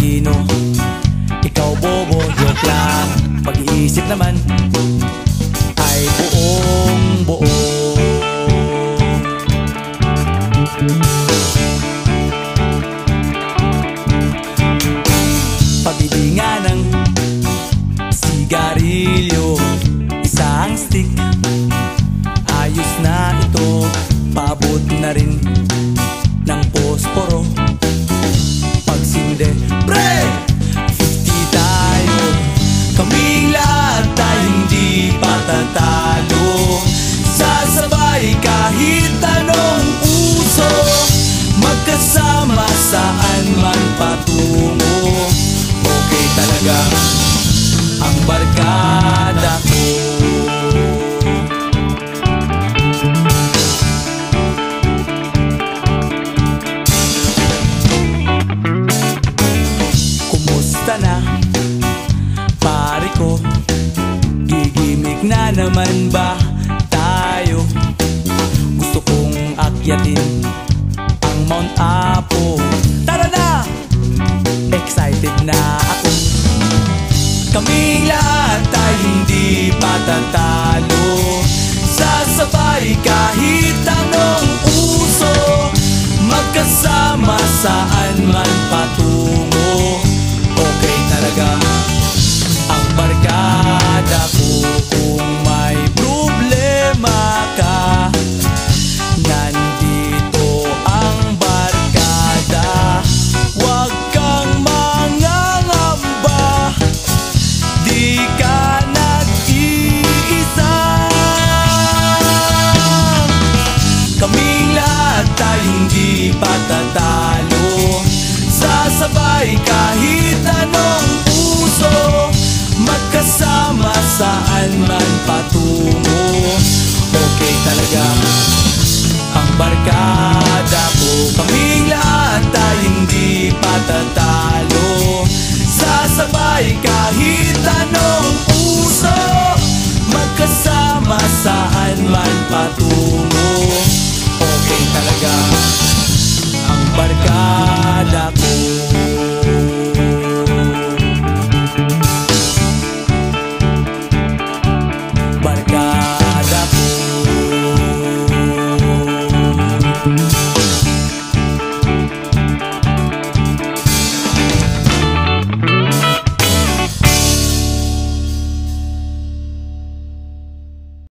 talino, ikaw bobo, joke lang. Pag-iisip naman ay buong buo. Pabili nga ng sigarilyo, isang stick, ayos na ito. Paabot na rin ng posporo. Pagsinde, pre! 50 tayo, kaming lahat tayo hindi patatalo. Sasabay kahit anong uso, magkasama saan man patungo. Okay talaga ang barkada ko. Kumusta na, pare ko? Gigimik na naman ba tayo? Gusto kong akyatin ang Mount Apo. Tara na! Excited na ako. Kaming lahat tayo hindi patatalo. Sasabay kahit anong uso, magkasama saan man patungo. Okay talaga ang barkada ko. Kung may problema ka, nandito ang barkada. Huwag kang mangangamba, di ka nag-iisa. Kaming lahat tayo hindi patatalo. Sasabay kahit anong uso, magkasama saan man patungo. Okay talaga ang barkada ko. Kaming lahat tayo hindi patatalo. Sasabay kahit anong uso, magkasama saan man patungo. Okay talaga ang barkada ko. Barkada ko.